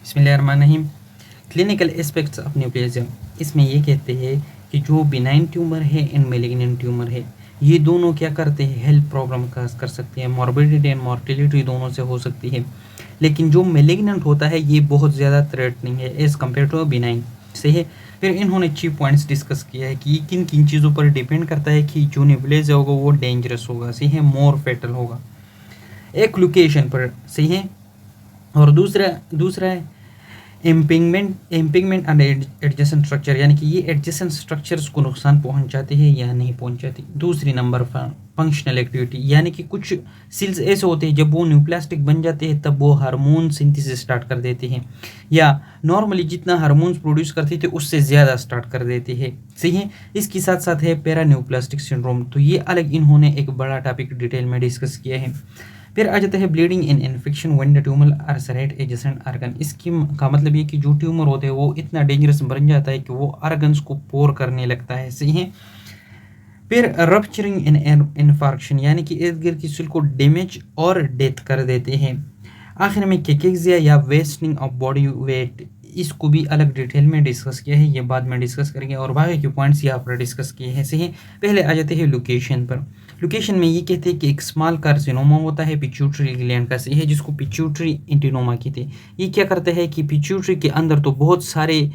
बिस्मिल्लाहिर्रहमानिर्रहीम। Clinical aspects of न्यूप्लेसिया, इसमें ये कहते हैं कि जो बिनाइन ट्यूमर है एंड मेलिग्नेंट ट्यूमर है, ये दोनों क्या करते हैं, हेल्थ प्रॉब्लम काज कर सकते हैं, मॉर्बिडिटी एंड मॉर्टिलिटी दोनों से हो सकती है। लेकिन जो मेलिग्नेंट होता है ये बहुत ज़्यादा थ्रेटनिंग है एज़ कम्पेयर टू बिनाइन। सही है। फिर इन्होंने चीफ पॉइंट्स डिस्कस किया है कि किन किन चीज़ों पर डिपेंड करता है कि जो न्यूप्लेसिया होगा वो डेंजरस होगा, सही है, मोर फेटल होगा, एक लोकेशन पर, सही है। और दूसरा दूसरा है इम्पिंगमेंट एंड एडजेसेंट स्ट्रक्चर, यानी कि ये एडजेसेंट स्ट्रक्चर्स को नुकसान पहुंचाते हैं या नहीं पहुंचाते। दूसरी नंबर फंक्शनल एक्टिविटी, यानी कि कुछ सेल्स ऐसे होते हैं जब वो न्यूप्लास्टिक बन जाते हैं तब वो हार्मोन सिंथेसिस स्टार्ट कर देते हैं, या नॉर्मली जितना हार्मोन्स प्रोड्यूस करते थे उससे ज़्यादा स्टार्ट कर देते हैं, सही है। इसके साथ साथ है पैरान्यूप्लास्टिक सिंड्रोम, तो ये अलग इन्होंने एक बड़ा टॉपिक डिटेल में डिस्कस किया है। फिर आ जाता है bleeding in infection when the tumour ulcerate adjacent organ. इसकी का मतलब ये कि जो ट्यूमर होते हैं वो इतना डेंजरस बन जाता है कि वो ऑर्गन्स को पोर करने लगता है, सही है। फिर रप्चरिंग इन इन्फार्क्शन, यानी कि इर्द गिर्द की सेल को डैमेज और डेथ कर देते हैं। आखिर में कैकेक्सिया या वेस्टिंग ऑफ बॉडी वेट, इसको भी अलग डिटेल में डिस्कस किया है, ये बाद में डिस्कस करेंगे और बाकी के पॉइंट्स यहाँ पर डिस्कस किए हैं, सही है। पहले आ जाते हैं लोकेशन पर। लोकेशन में ये कहते हैं कि एक स्मॉल कार्सिनोमा होता है पिट्यूटरी ग्लैंड का, सही है, जिसको पिट्यूटरी इंटिनोमा कहते हैं। ये क्या करता है कि पिट्यूटरी के अंदर तो बहुत सारे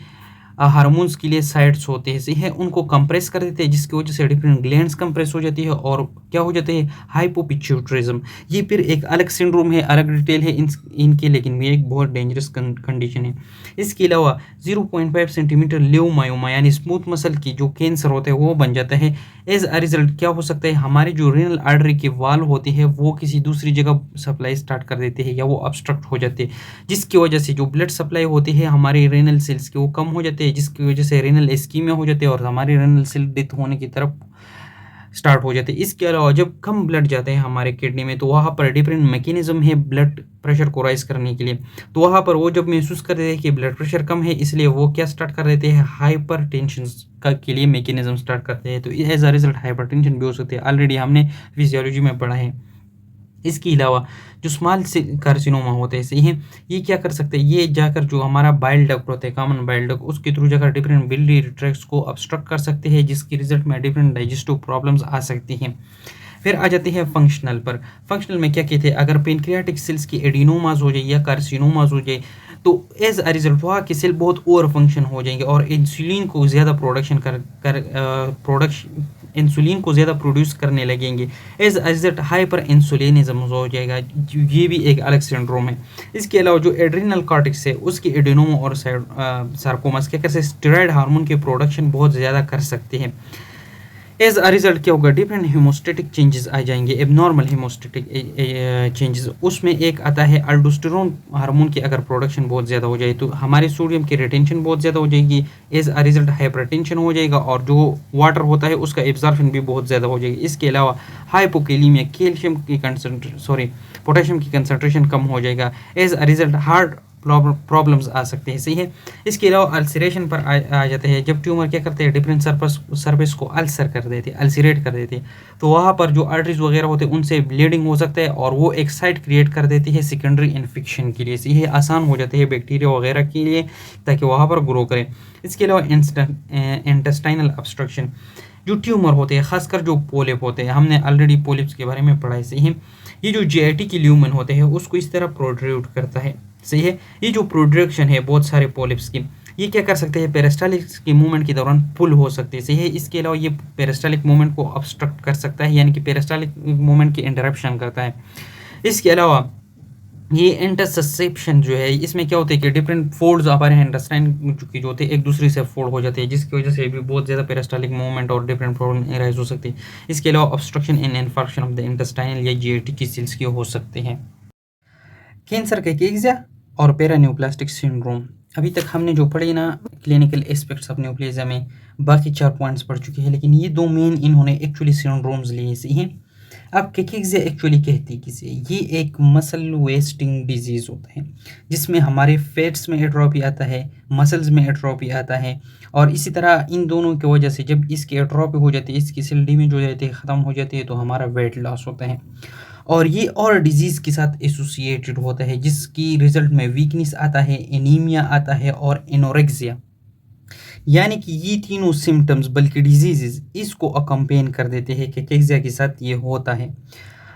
हार्मोन्स के लिए साइट्स होते हैं, सही है, उनको कंप्रेस कर देते हैं, जिसकी वजह से डिफरेंट ग्लैंड्स कंप्रेस हो जाती है और क्या हो जाते हैं, हाइपोपिट्यूटरिज्म। ये फिर एक अलग सिंड्रोम है, अलग डिटेल है इनके, लेकिन ये एक बहुत डेंजरस कंडीशन है। इसके अलावा 0.5 सेंटीमीटर ल्यूमायोमा यानी स्मूथ मसल की जो कैंसर होता है वो बन जाता है। एज अ रिजल्ट क्या हो सकता है, हमारे जो रेनल आर्टरी के वाल होते हैं वो किसी दूसरी जगह सप्लाई स्टार्ट कर देते हैं या वो ऑब्स्ट्रक्ट हो जाते हैं, जिसकी वजह से जो ब्लड सप्लाई होती है हमारे रेनल सेल्स के वो कम हो जाते हैं, जिसकी वजह से रेनल इस्कीमिया हो जाते हैं और हमारी रेनल सेल डेथ होने की तरफ स्टार्ट हो जाते हैं। इसके अलावा जब कम ब्लड जाते हैं हमारे किडनी में तो वहाँ पर डिफरेंट मैकेनिज्म है ब्लड प्रेशर को राइज करने के लिए, तो वहाँ पर वो जब महसूस कर देते हैं कि ब्लड प्रेशर कम है, इसलिए वो क्या स्टार्ट कर देते हैं, हाइपर टेंशन का के लिए मैकेनिज्म स्टार्ट करते हैं। तो as a result hypertension भी हो सकती है, ऑलरेडी हमने फिजियोलॉजी में पढ़ा है। इसके अलावा जो स्मॉल से कार्सिनोमा होते हैं, सही है, ये क्या कर सकते हैं, ये जाकर जो हमारा बाइल डक्ट होता है, कॉमन बाइल डक्ट, उसके थ्रू जाकर डिफरेंट बिलियरी ट्रैक्ट्स को ऑब्स्ट्रक्ट कर सकते हैं, जिसके रिजल्ट में डिफरेंट डाइजेस्टिव प्रॉब्लम्स आ सकती हैं। फिर आ जाते हैं फंक्शनल पर। फंक्शनल में क्या कहते हैं, अगर पेनक्रियाटिक सेल्स की एडिनोमाज हो जाए या कार्सिनोमाज हो जाए तो एज अ रिजल्ट वहाँ की सेल बहुत ओवर फंक्शन हो जाएंगे और इंसुलिन को ज़्यादा इंसुलिन को ज़्यादा प्रोड्यूस करने लगेंगे। एज अ रिजल्ट हाइपर इंसुलिनिज्म हो जाएगा, ये भी एक अलग सिंड्रोम है। इसके अलावा जो एड्रिनल कॉर्टेक्स है उसकी एडिनोमा और सार्कोमास क्या कर सकते हैं, स्टेरॉयड हार्मोन के प्रोडक्शन बहुत ज़्यादा कर सकते हैं। एज अ रिजल्ट क्या होगा, डिफरेंट हीमोस्टेटिक चेंजेस आ जाएंगे, एबनॉर्मल हीमोस्टेटिक चेंजेस। उसमें एक आता है अल्डोस्टेरोन हार्मोन की अगर प्रोडक्शन बहुत ज़्यादा हो जाए तो हमारे सोडियम की रिटेंशन बहुत ज़्यादा हो जाएगी, एज अ रिजल्ट हाइपरटेंशन हो जाएगा और जो वाटर होता है उसका एब्जॉर्प्शन भी बहुत ज़्यादा हो जाएगी। इसके अलावा हाइपोकेलीमिया, कैल्शियम की पोटेशियम की कंसनट्रेशन कम हो जाएगा, as a result heart problems आ सकते हैं, सही है। इसके अलावा अल्सरेशन पर आ जाते हैं, जब ट्यूमर क्या करते हैं, डिफरेंट सरफेस को अल्सर कर देते हैं, अल्सरेट कर देते हैं, तो वहाँ पर जो आर्टरीज वगैरह होते हैं उनसे ब्लीडिंग हो सकता है और वो एक साइट क्रिएट कर देती है सेकेंडरी इन्फेक्शन के लिए, सही है, आसान हो जाते हैं बैक्टीरिया वगैरह के लिए ताकि वहाँ पर ग्रो करें। इसके अलावा इंटेस्टाइनल ऑब्स्ट्रक्शन, जो ट्यूमर होते हैं खासकर जो पोलिप होते हैं, हमने ऑलरेडी पोलिप्स के बारे में पढ़ा है, सही है। ये जो जीआईटी के ल्यूमन होते हैं उसको इस तरह प्रोड्यूट करता है, सही है। ये जो प्रोडक्शन है बहुत सारे पॉलिप्स की, ये क्या कर सकते हैं, पेरिस्टालिक के मूवमेंट के दौरान पुल हो सकते हैं, सही है। इसके अलावा ये पेरिस्टालिक मूवमेंट को ऑब्स्ट्रक्ट कर सकता है, यानी कि पेरिस्टालिक मूवमेंट की इंटरप्शन करता है। इसके अलावा ये इंटरसेप्शन जो है, इसमें क्या होता है कि डिफरेंट फोल्ड्स हमारे इंटेस्टाइन की जो होते हैं एक दूसरे से फोल्ड हो जाते हैं, जिसकी वजह से भी बहुत ज़्यादा पेरिस्टालिक मूवमेंट और डिफरेंट प्रॉब्लम एराइज हो सकती है। इसके अलावा obstruction in infarction of the intestinal या जीआईटी की सेल्स की हो सकते हैं। कैंसर के कैक्सिया और पैरान्यूप्लास्टिक सिंड्रोम, अभी तक हमने जो पढ़े ना क्लिनिकल एस्पेक्ट्स ऑफ न्यूप्लेसिया में, बाकी 4 पॉइंट्स पढ़ चुके हैं, लेकिन ये 2 मेन इन्होंने एक्चुअली सिंड्रोम्स लिए, सही हैं। अब कैक्सिया एक्चुअली कहती किसे, ये एक मसल वेस्टिंग डिजीज़ होता है जिसमें हमारे फैट्स में एट्रोफी आता है, मसल्स में एट्रोफी आता है, और इसी तरह इन दोनों की वजह से जब इसकी एट्रोफी हो जाती है, इसकी सेल डैमेज हो जाती है, ख़त्म हो जाती है, तो हमारा वेट लॉस होता है। और ये और डिजीज़ के साथ एसोसिएटेड होता है, जिसकी रिजल्ट में वीकनेस आता है, एनीमिया आता है और एनोरेक्सिया। यानी कि ये तीनों सिम्टम्स बल्कि डिजीजेस इसको अकम्पेन कर देते हैं। कैकेक्सिया के साथ ये होता है।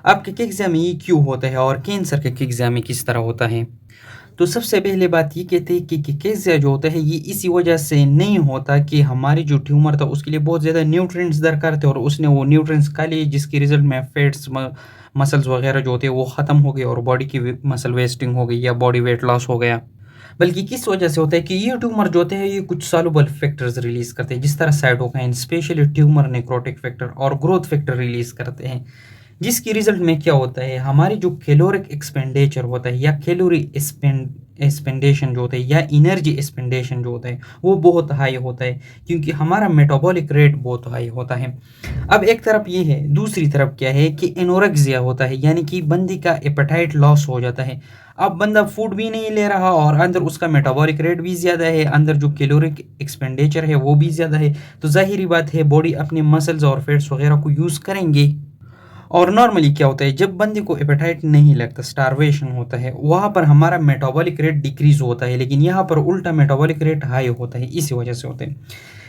अब कैकेक्सिया में ये क्यों होता है और कैंसर कैकेक्सिया में किस तरह होता है? तो सबसे पहले बात ये कहते हैं कि कैकेक्सिया जो होता है ये इसी वजह से नहीं होता कि हमारी जो ट्यूमर था उसके लिए बहुत ज़्यादा न्यूट्रिएंट्स दरकार थे और उसने वो न्यूट्रिएंट्स खा लिए, जिसके रिजल्ट में फैट्स मसल्स वगैरह जो होते हैं वो ख़त्म हो गए और बॉडी की मसल वेस्टिंग हो गई या बॉडी वेट लॉस हो गया। बल्कि किस वजह से होता है कि ये ट्यूमर जो होते हैं ये कुछ सॉल्युबल फैक्टर्स रिलीज करते हैं, जिस तरह cytokine, specially tumour necrotic factor और ग्रोथ फैक्टर रिलीज करते हैं, जिसकी रिजल्ट में क्या होता है, हमारी जो कैलोरिक एक्सपेंडिचर होता है या कैलोरी एक्सपेंडेशन जो होता है या एनर्जी एक्सपेंडेशन जो होता है वो बहुत हाई होता है, क्योंकि हमारा मेटाबॉलिक रेट बहुत हाई होता है। अब एक तरफ ये है, दूसरी तरफ क्या है कि एनोरेक्सिया होता है, यानी कि बंदी का एपेटाइट लॉस हो जाता है। अब बंदा फूड भी नहीं ले रहा और अंदर उसका मेटाबॉलिक रेट भी ज़्यादा है, अंदर जो कैलोरिक एक्सपेंडिचर है वो भी ज़्यादा है, तो ज़ाहिरी बात है बॉडी अपने मसल्स और फैट्स वगैरह को यूज़ करेंगे। और नॉर्मली क्या होता है, जब बंदे को एपेटाइट नहीं लगता, स्टारवेशन होता है, वहाँ पर हमारा मेटाबॉलिक रेट डिक्रीज होता है, लेकिन यहाँ पर उल्टा मेटाबॉलिक रेट हाई होता है। इसी वजह से होता है।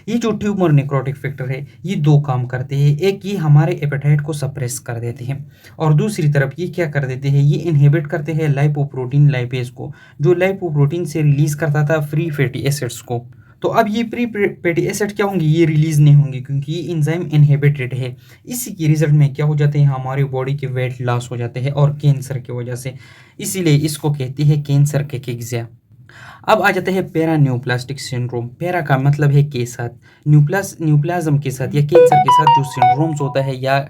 ये जो ट्यूमर नेक्रोटिक फैक्टर है ये दो काम करते हैं, एक ये हमारे एपेटाइट को सप्रेस कर देते हैं और दूसरी तरफ ये क्या कर देते हैं, ये इनहिबिट करते हैं लाइपोप्रोटीन लाइपेज को, जो लाइपोप्रोटीन से रिलीज करता था फ्री फैटी एसिड्स को। तो अब ये प्री फैटी एसिड क्या होंगे, ये रिलीज नहीं होंगे क्योंकि ये एंजाइम इनहिबिटेड है। इसी के रिजल्ट में क्या हो जाते हैं, हमारी बॉडी के वेट लॉस हो जाते हैं और कैंसर की वजह से, इसीलिए इसको कहते हैं कैंसर कैकेक्सिया। अब आ जाते हैं पैरान्यूप्लास्टिक सिंड्रोम। पैरा का मतलब है के साथ, न्यूप्लाज्म के साथ या कैंसर के साथ जो सिंड्रोम्स होता है या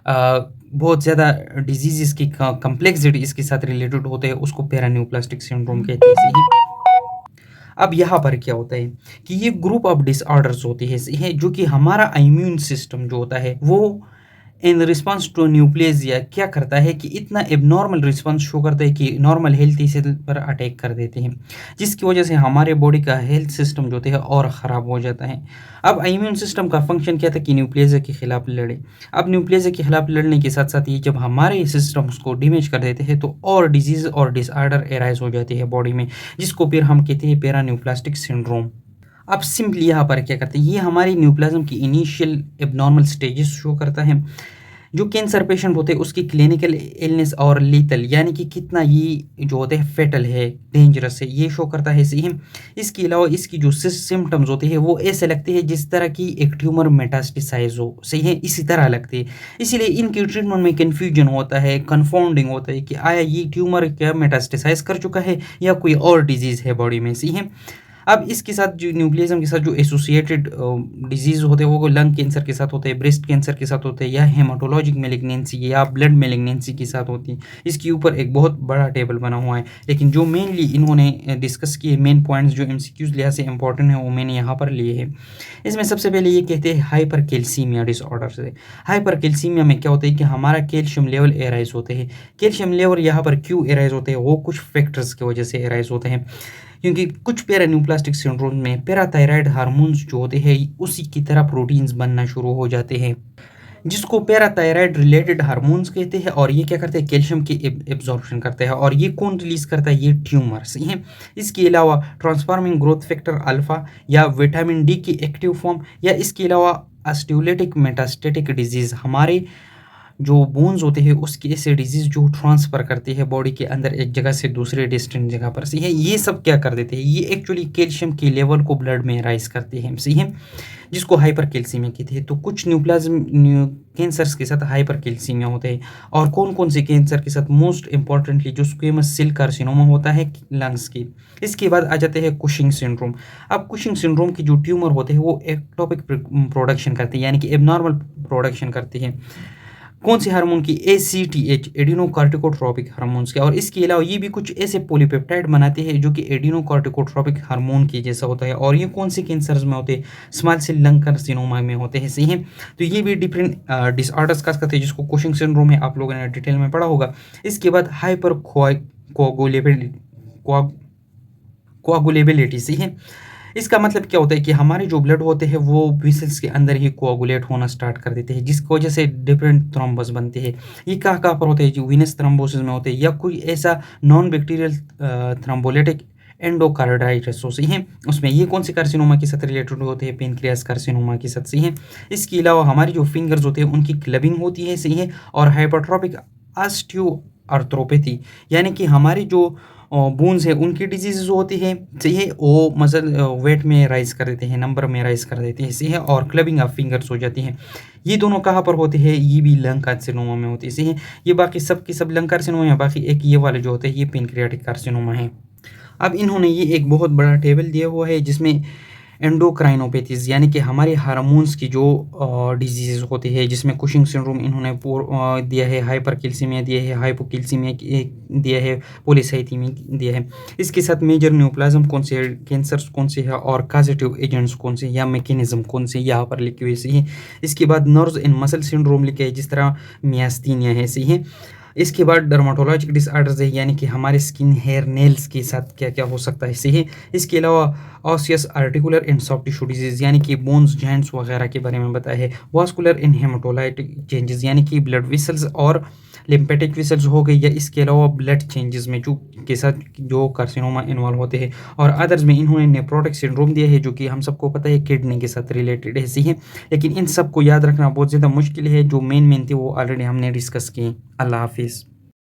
बहुत ज़्यादा डिजीज़ की कम्प्लेक्सिटी इसके साथ रिलेटेड होते हैं उसको पैरान्यूप्लास्टिक सिंड्रोम कहते हैं। अब यहाँ पर क्या होता है कि ये ग्रुप ऑफ डिसऑर्डर्स होते हैं जो कि हमारा इम्यून सिस्टम जो होता है वो इन रिस्पॉन्स टू न्यूप्लेजिया क्या करता है कि इतना एबनॉर्मल रिस्पॉन्स शो करता है कि नॉर्मल हेल्थी सेल पर अटैक कर देते हैं, जिसकी वजह से हमारे बॉडी का हेल्थ सिस्टम जो है और ख़राब हो जाता है। अब इम्यून सिस्टम का फंक्शन क्या था कि न्यूप्लेजिया के खिलाफ लड़े। अब न्यूप्लेजिया के खिलाफ लड़ने के साथ साथ ये जब हमारे सिस्टम्स को डैमेज कर देते हैं तो और डिजीज़ और डिसऑर्डर एराइज हो जाती है बॉडी में, जिसको फिर हम कहते हैं पैरान्यूप्लास्टिक सिंड्रोम। अब सिंपली यहाँ पर क्या करते हैं, ये हमारी न्यूप्लाज्म की इनिशियल एबनॉर्मल स्टेजेस शो करता है। जो कैंसर पेशेंट होते हैं उसकी क्लिनिकल इलनेस और लीथल यानी कि कितना ये जो होते हैं फेटल है, डेंजरस है, ये शो करता है। सही है। इसके अलावा इसकी जो सिम्टम्स होते हैं वो ऐसे लगते हैं जिस तरह की एक ट्यूमर मेटास्टेसाइज हो। सही है, इसी तरह लगते हैं। इसीलिए इनके ट्रीटमेंट में कन्फ्यूजन होता है, कन्फाउंडिंग होता है कि आया ये ट्यूमर क्या मेटास्टेसाइज कर चुका है या कोई और डिजीज़ है बॉडी में। सही है। अब इसके साथ जो न्यूप्लिज्म के साथ जो एसोसिएटेड डिजीज़ होते हैं वो लंग कैंसर के साथ होते हैं, ब्रेस्ट कैंसर के साथ होते हैं या हेमाटोलॉजिक मेलिग्नेंसी या ब्लड मेलिग्नेंसी के साथ होती है। इसके ऊपर एक बहुत बड़ा टेबल बना हुआ है, लेकिन जो मेनली इन्होंने डिस्कस किए मेन पॉइंट्स जो एमसीक्यूज लिहाज से इंपॉर्टेंट है वो मैंने यहाँ पर लिए हैं। इसमें सबसे पहले ये कहते हैं हाइपर कैल्सीमिया डिसऑर्डर से। हाइपर कैल्सीमिया में क्या होता है कि हमारा कैल्शियम लेवल एराइज होते हैं। कैल्शियम लेवल यहाँ पर क्यों एराइज होते हैं, वो कुछ फैक्टर्स की वजह से एराइज होते हैं, क्योंकि कुछ पैरान्यूप्लास्टिक सिंड्रोम में पैराथायराइड हार्मोन्स जो होते हैं उसी की तरह प्रोटीन्स बनना शुरू हो जाते हैं, जिसको पैराथायराइड रिलेटेड हार्मोन्स कहते हैं। और ये क्या करते हैं, कैल्शियम की एब्जॉर्प्शन करते हैं। और ये कौन रिलीज करता है, ये ट्यूमर। सही है। इसके अलावा ट्रांसफॉर्मिंग ग्रोथ फैक्टर अल्फा या विटामिन डी की एक्टिव फॉर्म या इसके अलावा ऑस्टियोलिटिक मेटास्टेटिक डिजीज़, हमारे जो बोन्स होते हैं उसकी ऐसे डिजीज़ जो ट्रांसफ़र करती है बॉडी के अंदर एक जगह से दूसरे डिस्टेंट जगह पर। सही है। ये सब क्या कर देते हैं, ये एक्चुअली कैल्शियम के लेवल को ब्लड में राइज करते हैं। सही है, जिसको हाइपर कैल्सीमिया कहते हैं। तो कुछ न्यूप्लाज्म कैंसर्स के साथ हाइपर कैल्सीमिया होते हैं। और कौन कौन से कैंसर के साथ, मोस्ट इंपॉर्टेंटली जो स्क्वेमस सेल कार्सिनोमा होता है लंग्स की। इसके बाद आ जाते हैं कुशिंग सिंड्रोम। अब कुशिंग सिंड्रोम की जो ट्यूमर होते हैं वो एक्टोपिक प्रोडक्शन करते हैं, यानी कि एबनॉर्मल प्रोडक्शन करते हैं। कौन से हार्मोन की, ACTH एडिनोकार्टिकोट्रोपिक हार्मोन्स के। और इसके अलावा ये भी कुछ ऐसे पॉलीपेप्टाइड बनाते हैं जो कि एडिनोकार्टिकोट्रोपिक हार्मोन की जैसा होता है। और ये कौन से कैंसर्स में होते हैं, स्मॉल सेल लंग कार्सिनोमा में होते हैं। सही है। तो ये भी डिफरेंट डिसऑर्डर्स का करते हैं जिसको कुशिंग सिंड्रोम है, आप लोगों ने डिटेल में पढ़ा होगा। इसके बाद हाइपर कोआगुलेबिलिटी। सही है। इसका मतलब क्या होता है कि हमारे जो ब्लड होते हैं वो वेसल्स के अंदर ही कोआगुलेट होना स्टार्ट कर देते हैं, जिसकी वजह से डिफरेंट थ्रोम्बस बनते हैं। ये कहाँ पर होते हैं? जो वीनस थ्रोम्बोसिस में होते हैं या कोई ऐसा नॉन बैक्टीरियल थ्रोम्बोलिटिक एंडोकार्डाइटिस सही है, उसमें ये कौन से कार्सिनोमा के साथ रिलेटेड होते हैं? पेनक्रियास कार्सिनोमा के साथ, सही है। इसके अलावा हमारी जो फिंगर्स होते हैं उनकी क्लबिंग होती है, सही है। और हाइपरट्रोपिक ऑस्टियोआर्थ्रोपैथी यानी कि हमारी जो बोन्स है उनकी डिजीजेज होती है, सही है। वो मसल वेट में राइज कर देते हैं, नंबर में राइज कर देते हैं, सही है। और क्लबिंग ऑफ फिंगर्स हो जाती है। ये दोनों कहाँ पर होते हैं? ये भी लंग कार्सिनोमा में होती है, सही है। ये बाकी सब के सब लंग कार्सिनोमा है, बाकी एक ये वाले जो होते हैं ये पेनक्रियाटिक कार्सिनोमा है। अब इन्होंने ये एक बहुत बड़ा टेबल दिया हुआ है जिसमें एंडोक्राइनोपैथीज यानी कि हमारे हार्मोन्स की जो डिजीज़ होती है, जिसमें कुशिंग सिंड्रोम इन्होंने दिया है, हाइपरकैल्सीमिया दिया है, हाइपोकैल्सीमिया दिया है, पॉलीसाइथीमिया दिया है। इसके साथ मेजर न्यूप्लाज्म कौन से है, कैंसर्स कौन से है, और कॉजेटिव एजेंट्स कौन से या मैकेनिज्म कौन से यहाँ पर लिखे हुए, सही है। इसके बाद नर्व्स एंड मसल सिंड्रोम लिखे है, जिस तरह मियास्थीनिया है, सही है। इसके बाद डर्माटोलॉजिक डिसऑर्डर्स है, यानी कि हमारे स्किन, हेयर, नेल्स के साथ क्या क्या हो सकता है, सही है। इसके अलावा osseous articular and soft tissue disease यानी कि बोन्स, जॉइंट्स वगैरह के बारे में बताया है। वास्कुलर एंड हेमाटोलाइटिक चेंजेस यानी कि ब्लड वेसल्स और लिम्फेटिक वेसल्स हो गई, या इसके अलावा ब्लड चेंजेस में जो के साथ जो कार्सिनोमा इन्वॉल्व होते हैं। और अदर्स में इन्होंने नेफ्रोटिक सिंड्रोम दिया है, जो कि हम सबको पता है किडनी के साथ रिलेटेड है, सही है। लेकिन इन सबको याद रखना बहुत ज़्यादा मुश्किल है। जो मेन थे वो ऑलरेडी हमने डिस्कस किए। अल्लाह हाफिज़।